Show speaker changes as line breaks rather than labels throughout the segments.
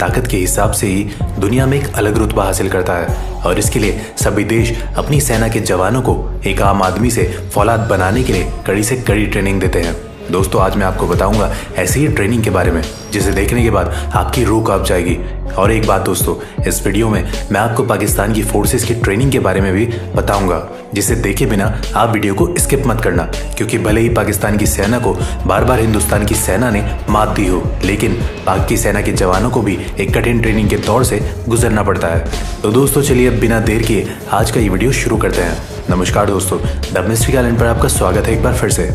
ताकत के हिसाब से ही दुनिया में एक अलग रुतबा हासिल करता है और इसके लिए सभी देश अपनी सेना के जवानों को एक आम आदमी से फौलाद बनाने के लिए कड़ी से कड़ी ट्रेनिंग देते हैं। दोस्तों, आज मैं आपको बताऊंगा ऐसी ही ट्रेनिंग के बारे में जिसे देखने के बाद आपकी रूह कांप जाएगी। और एक बात दोस्तों, इस वीडियो में मैं आपको पाकिस्तान की फोर्सेस की ट्रेनिंग के बारे में भी बताऊंगा, जिसे देखे बिना आप वीडियो को स्किप मत करना, क्योंकि भले ही पाकिस्तान की सेना को बार बार हिंदुस्तान की सेना ने मात दी हो, लेकिन पाक की सेना के जवानों को भी एक कठिन ट्रेनिंग के दौर से गुजरना पड़ता है। तो दोस्तों चलिए अब बिना देर किए आज का ये वीडियो शुरू करते हैं। नमस्कार दोस्तों, द मिस्ट्री आइलैंड पर आपका स्वागत है एक बार फिर से।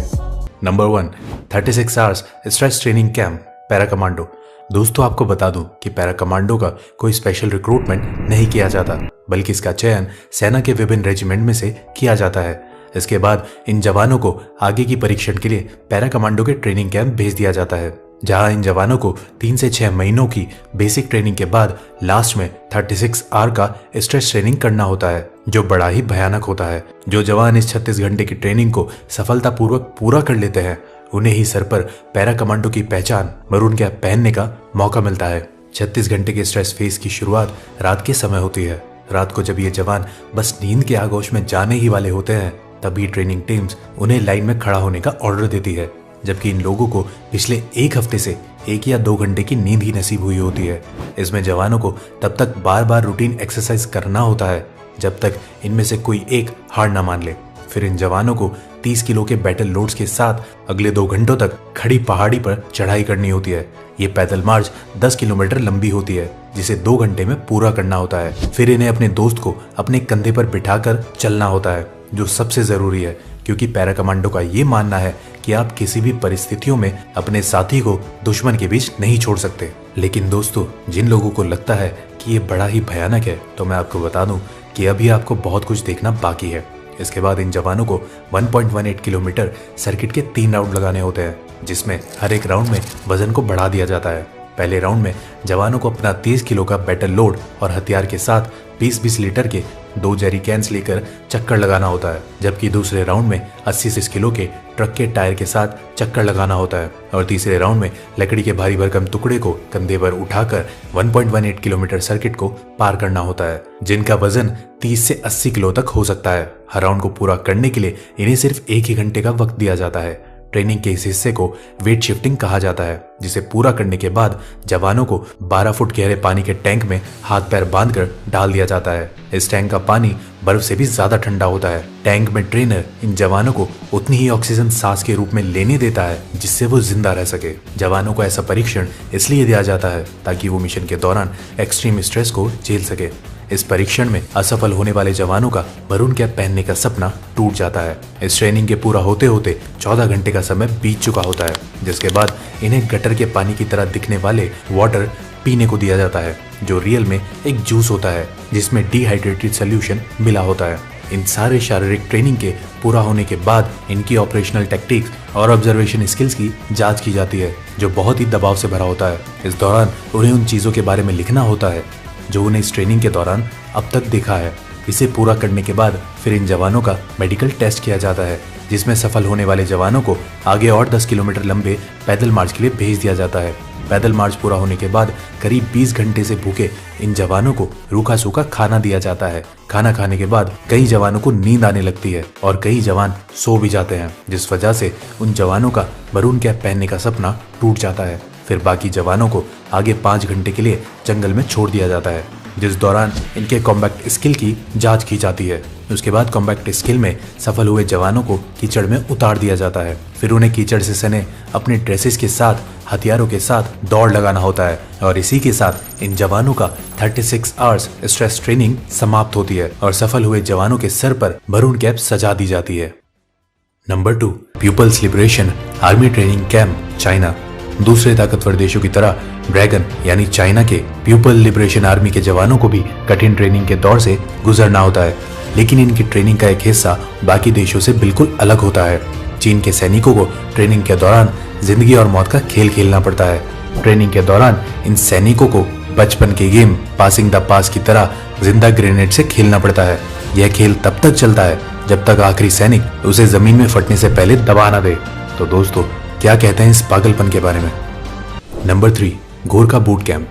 Number 1, 36 hours stress training camp para commando. दोस्तों आपको बता दूं कि पैरा कमांडो का कोई स्पेशल रिक्रूटमेंट नहीं किया जाता, बल्कि इसका चयन सेना के विभिन्न रेजिमेंट में से किया जाता है। इसके बाद इन जवानों को आगे की परीक्षण के लिए पैरा कमांडो के ट्रेनिंग कैंप भेज दिया जाता है, जहां इन जवानों को 3 से 6 महीनों की बेसिक ट्रेनिंग के बाद लास्ट में 36 आवर का स्ट्रेस ट्रेनिंग करना होता है, जो बड़ा ही भयानक होता है। जो जवान इस 36 घंटे की ट्रेनिंग को सफलतापूर्वक पूरा कर लेते हैं, उन्हें ही सर पर पैरा कमांडो की पहचान मरून कैप पहनने का मौका मिलता है। 36 घंटे के स्ट्रेस फेज की शुरुआत रात के समय होती है। रात को जब ये जवान बस नींद के आगोश में जाने ही वाले होते हैं, तभी ट्रेनिंग टीम्स उन्हें लाइन में खड़ा होने का ऑर्डर देती है, जबकि इन लोगों को पिछले एक हफ्ते से 1 या 2 घंटे की नींद ही नसीब हुई होती है। इसमें जवानों को तब तक बार बार रूटीन एक्सरसाइज करना होता है जब तक इनमें से कोई एक हार ना मान ले। फिर इन जवानों को 30 किलो के बैटल लोड्स के साथ अगले 2 घंटों तक खड़ी पहाड़ी पर चढ़ाई करनी होती है। ये पैदल मार्च 10 किलोमीटर लंबी होती है, जिसे 2 घंटे में पूरा करना होता है। फिर इन्हें अपने दोस्त को अपने कंधे पर बिठाकर चलना होता है, जो सबसे जरूरी है, क्योंकि पैरा कमांडो का ये मानना है कि आप किसी भी परिस्थितियों में अपने साथी को दुश्मन के बीच नहीं छोड़ सकते। लेकिन दोस्तों, जिन लोगों को लगता है कि ये बड़ा ही भयानक है, तो मैं आपको बता दूं कि अभी आपको बहुत कुछ देखना बाकी है। इसके बाद इन जवानों को 1.18 किलोमीटर सर्किट के 3 राउंड लगाने होते हैं, जिसमें हर एक राउंड में वजन को बढ़ा दिया जाता है। पहले राउंड में जवानों को अपना 30 किलो का बैटल लोड और हथियार के साथ 20-20 लीटर के 2 जेरी कैंस लेकर चक्कर लगाना होता है, जबकि दूसरे राउंड में 80 किलो के ट्रक के टायर के साथ चक्कर लगाना होता है और तीसरे राउंड में लकड़ी के भारी भरकम टुकड़े को कंधे पर उठाकर 1.18 किलोमीटर सर्किट को पार करना होता है, जिनका वजन 30 से 80 किलो तक हो सकता है। हर राउंड को पूरा करने के लिए इन्हें सिर्फ 1 ही घंटे का वक्त दिया जाता है। ट्रेनिंग के इस हिस्से को वेट शिफ्टिंग कहा जाता है, जिसे पूरा करने के बाद जवानों को 12 फुट गहरे पानी के टैंक में हाथ पैर बांधकर डाल दिया जाता है। इस टैंक का पानी बर्फ से भी ज्यादा ठंडा होता है। टैंक में ट्रेनर इन जवानों को उतनी ही ऑक्सीजन सांस के रूप में लेने देता है जिससे वो जिंदा रह सके। जवानों को ऐसा परीक्षण इसलिए दिया जाता है ताकि वो मिशन के दौरान एक्सट्रीम स्ट्रेस को झेल सके। इस परीक्षण में असफल होने वाले जवानों का मरून कैप पहनने का सपना टूट जाता है। इस ट्रेनिंग के पूरा होते होते 14 घंटे का समय बीत चुका होता है, जिसके बाद इन्हें गटर के पानी की तरह दिखने वाले वाटर पीने को दिया जाता है, जो रियल में एक जूस होता है जिसमें डिहाइड्रेटेड सोल्यूशन मिला होता है। इन सारे शारीरिक ट्रेनिंग के पूरा होने के बाद इनकी ऑपरेशनल टेक्टिक्स और ऑब्जर्वेशन स्किल्स की जांच की जाती है, जो बहुत ही दबाव से भरा होता है। इस दौरान उन्हें उन चीजों के बारे में लिखना होता है जो उन्हें इस ट्रेनिंग के दौरान अब तक देखा है। इसे पूरा करने के बाद फिर इन जवानों का मेडिकल टेस्ट किया जाता है, जिसमें सफल होने वाले जवानों को आगे और 10 किलोमीटर लंबे पैदल मार्च के लिए भेज दिया जाता है। पैदल मार्च पूरा होने के बाद करीब 20 घंटे से भूखे इन जवानों को रूखा सूखा खाना दिया जाता है। खाना खाने के बाद कई जवानों को नींद आने लगती है और कई जवान सो भी जाते हैं, जिस वजह से उन जवानों का मरून कैप पहनने का सपना टूट जाता है। फिर बाकी जवानों को आगे 5 घंटे के लिए जंगल में छोड़ दिया जाता है, जिस दौरान इनके कॉम्बैक्ट स्किल की जांच की जाती है। उसके बाद कॉम्बैक्ट स्किल में सफल हुए जवानों को कीचड़ में उतार दिया जाता है। फिर उन्हें कीचड़ से सने अपने ड्रेसेस के साथ हथियारों के साथ दौड़ लगाना होता है और इसी के साथ इन जवानों का 36 आवर्स स्ट्रेस ट्रेनिंग समाप्त होती है और सफल हुए जवानों के सर पर मरून कैप सजा दी जाती है। Number 2, People's Liberation Army training camp China. दूसरे ताकतवर देशों की तरह ड्रैगन यानी चाइना के पीपल लिबरेशन आर्मी के जवानों को भी कठिन ट्रेनिंग के दौर से गुजरना होता है, लेकिन इनकी ट्रेनिंग का एक हिस्सा बाकी देशों से बिल्कुल अलग होता है। चीन के सैनिकों को ट्रेनिंग के दौरान जिंदगी और मौत का खेल खेलना पड़ता है। ट्रेनिंग के दौरान इन सैनिकों को बचपन के गेम पासिंग द पास की तरह जिंदा ग्रेनेड से खेलना पड़ता है। यह खेल तब तक चलता है जब तक आखिरी सैनिक उसे जमीन में फटने से पहले दबा न दे। तो दोस्तों, क्या कहते हैं इस पागलपन के बारे में। Number 3, Gorkha boot camp.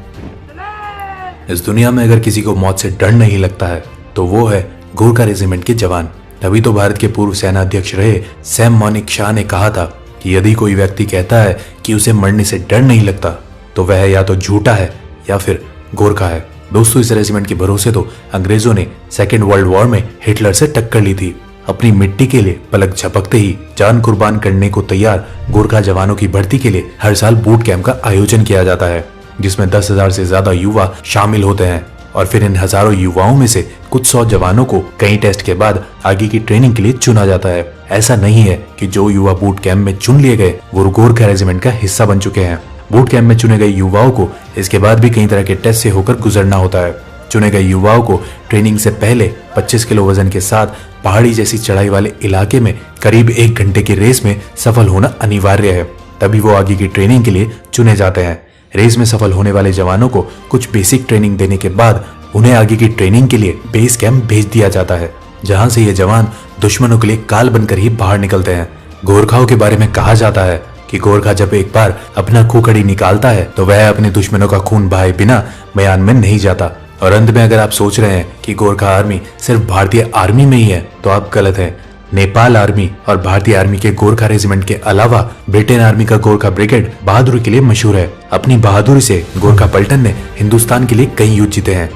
इस दुनिया में अगर किसी को मौत से डर नहीं लगता है तो वो है गोरखा रेजिमेंट के जवान। तभी तो भारत के पूर्व सेना अध्यक्ष रहे सैम मॉनिक शाह ने कहा था कि यदि कोई व्यक्ति कहता है कि उसे मरने से डर नहीं लगता तो वह या तो झूठा है या फिर गोरखा है। दोस्तों, इस रेजिमेंट के भरोसे तो अंग्रेजों ने सेकेंड वर्ल्ड वॉर में हिटलर से टक्कर ली थी। अपनी मिट्टी के लिए पलक झपकते ही जान कुर्बान करने को तैयार गोरखा जवानों की भर्ती के लिए हर साल बूट कैंप का आयोजन किया जाता है, जिसमें 10,000 से ज्यादा युवा शामिल होते हैं और फिर इन हजारों युवाओं में से कुछ 100 जवानों को कई टेस्ट के बाद आगे की ट्रेनिंग के लिए चुना जाता है। ऐसा नहीं है कि जो युवा बूट कैंप में चुन लिए गए वो गोरखा रेजिमेंट का हिस्सा बन चुके हैं। बूट कैंप में चुने गए युवाओं को इसके बाद भी कई तरह के टेस्ट से होकर गुजरना होता है। चुने गए युवाओं को ट्रेनिंग से पहले 25 किलो वजन के साथ पहाड़ी जैसी चढ़ाई वाले इलाके में करीब 1 घंटे की रेस में सफल होना अनिवार्य है, तभी वो आगे की ट्रेनिंग के लिए चुने जाते हैं। रेस में सफल होने वाले जवानों को कुछ बेसिक ट्रेनिंग देने के बाद उन्हें आगे की ट्रेनिंग के लिए बेस कैंप भेज दिया जाता है, जहां से ये जवान दुश्मनों के लिए काल बनकर ही बाहर निकलते हैं। गोरखाओं के बारे में कहा जाता है कि गोरखा जब एक बार अपना खूखड़ी निकालता है तो वह अपने दुश्मनों का खून बहाए बिना मैदान में नहीं जाता। और अंत में अगर आप सोच रहे हैं कि गोरखा आर्मी सिर्फ भारतीय आर्मी में ही है तो आप गलत हैं। नेपाल आर्मी और भारतीय आर्मी के गोरखा रेजिमेंट के अलावा ब्रिटेन आर्मी का गोरखा ब्रिगेड बहादुरी के लिए मशहूर है। अपनी बहादुरी से गोरखा पलटन ने हिंदुस्तान के लिए कई युद्ध जीते हैं।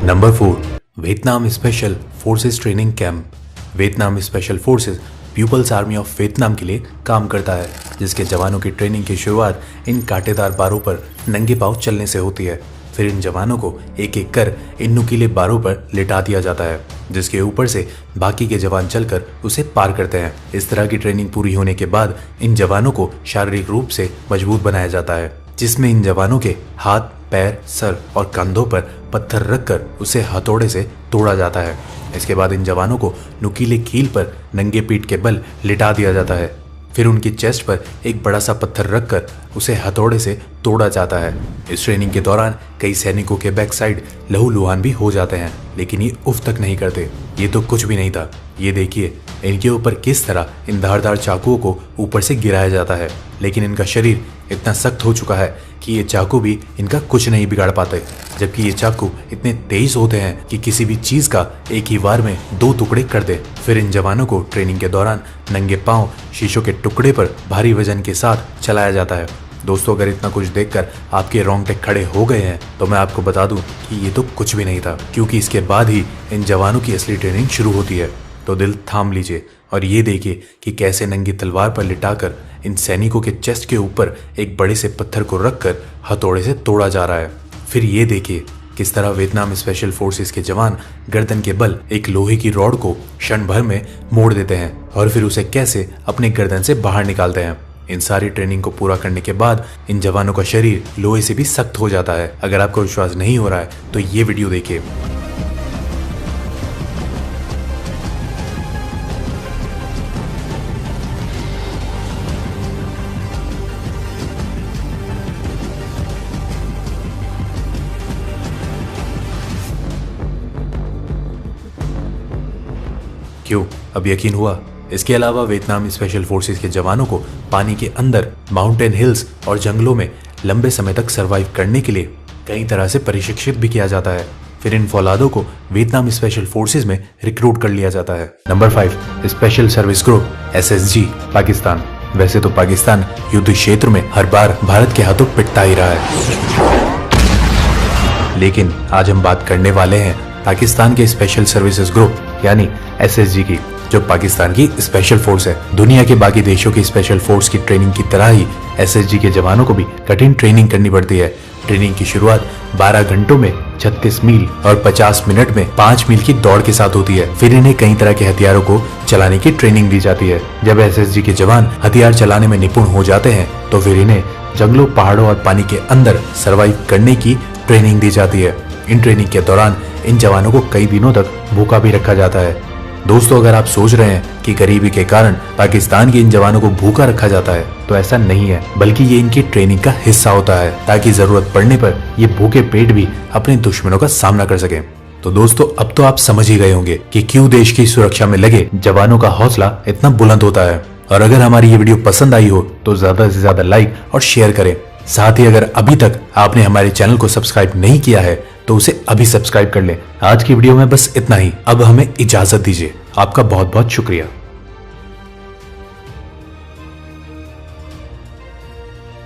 Number 4, Vietnam special forces training camp. Vietnam special forces People's Army of Vietnam के लिए काम करता है, जिसके जवानों की ट्रेनिंग की शुरुआत इन कांटेदार बारों पर नंगे पांव चलने से होती है। फिर इन जवानों को एक एक कर इन नुकीले बारों पर लिटा दिया जाता है, जिसके ऊपर से बाकी के जवान चलकर उसे पार करते हैं। इस तरह की ट्रेनिंग पूरी होने के बाद इन जवानों को शारीरिक रूप से मजबूत बनाया जाता है, जिसमें इन जवानों के हाथ, पैर, सर और कंधों पर पत्थर रखकर उसे हथौड़े से तोड़ा जाता है। इसके बाद इन जवानों को नुकीले कील पर नंगे पीठ के बल लिटा दिया जाता है। फिर उनकी चेस्ट पर एक बड़ा सा पत्थर रखकर उसे हथौड़े से तोड़ा जाता है। इस ट्रेनिंग के दौरान कई सैनिकों के बैक साइड लहूलुहान भी हो जाते हैं, लेकिन ये उफ तक नहीं करते। ये तो कुछ भी नहीं था, ये देखिए इनके ऊपर किस तरह इन धारदार चाकुओं को ऊपर से गिराया जाता है, लेकिन इनका शरीर इतना सख्त हो चुका है कि ये चाकू भी इनका कुछ नहीं बिगाड़ पाते। जबकि ये चाकू इतने तेज होते हैं कि किसी भी चीज का एक ही वार में 2 टुकड़े कर दे। फिर इन जवानों को ट्रेनिंग के दौरान नंगे पांव शीशों के टुकड़े पर भारी वजन के साथ चलाया जाता है। दोस्तों, अगर इतना कुछ देखकर आपके रोंगटे खड़े हो गए हैं तो मैं आपको बता दूं कि ये तो कुछ भी नहीं था, क्योंकि इसके बाद ही इन जवानों की असली ट्रेनिंग शुरू होती है। तो दिल थाम लीजिए और ये देखिए कि कैसे नंगी तलवार पर लिटाकर इन सैनिकों के चेस्ट के ऊपर एक बड़े से पत्थर को रखकर हथौड़े से तोड़ा जा रहा है। फिर ये देखिए किस तरह वियतनाम स्पेशल फोर्सेस के जवान गर्दन के बल एक लोहे की रॉड को क्षण भर में मोड़ देते हैं और फिर उसे कैसे अपने गर्दन से बाहर निकालते हैं। इन सारी ट्रेनिंग को पूरा करने के बाद इन जवानों का शरीर लोहे से भी सख्त हो जाता है। अगर आपको विश्वास नहीं हो रहा है तो ये वीडियो देखिए। क्यों, अब यकीन हुआ? इसके अलावा वियतनाम स्पेशल फोर्सेस के जवानों को पानी के अंदर, माउंटेन हिल्स और जंगलों में लंबे समय तक सरवाइव करने के लिए कई तरह से प्रशिक्षित भी किया जाता है। फिर इन फौलादों को वियतनाम स्पेशल फोर्सेस में रिक्रूट कर लिया जाता है। Number 5, special service group SSG Pakistan. वैसे तो पाकिस्तान युद्ध क्षेत्र में हर बार भारत के हाथों पिटता ही रहा है, लेकिन आज हम बात करने वाले हैं पाकिस्तान के स्पेशल सर्विसेज ग्रुप यानी SSG की, जो पाकिस्तान की स्पेशल फोर्स है। दुनिया के बाकी देशों की स्पेशल फोर्स की ट्रेनिंग की तरह ही SSG के जवानों को भी कठिन ट्रेनिंग करनी पड़ती है। ट्रेनिंग की शुरुआत 12 घंटों में 36 मील और 50 मिनट में 5 मील की दौड़ के साथ होती है। फिर इन्हें कई तरह के हथियारों को चलाने की ट्रेनिंग दी जाती है। जब SSG के जवान हथियार चलाने में निपुण हो जाते हैं तो फिर इन्हें जंगलों, पहाड़ों और पानी के अंदर सर्वाइव करने की ट्रेनिंग दी जाती है। इन ट्रेनिंग के दौरान इन जवानों को कई दिनों तक भूखा भी रखा जाता है। दोस्तों, अगर आप सोच रहे हैं कि गरीबी के कारण पाकिस्तान के इन जवानों को भूखा रखा जाता है तो ऐसा नहीं है, बल्कि ये इनकी ट्रेनिंग का हिस्सा होता है ताकि जरूरत पड़ने पर ये भूखे पेट भी अपने दुश्मनों का सामना कर सके। तो दोस्तों, अब तो आप समझ ही गए होंगे कि क्यों देश की सुरक्षा में लगे जवानों का हौसला इतना बुलंद होता है। और अगर हमारी ये वीडियो पसंद आई हो तो ज्यादा से ज्यादा लाइक और शेयर करें। साथ ही अगर अभी तक आपने हमारे चैनल को सब्सक्राइब नहीं किया है तो तो उसे अभी सब्सक्राइब कर लें। आज की वीडियो में बस इतना ही। अब हमें इजाजत दीजिए। आपका बहुत बहुत शुक्रिया।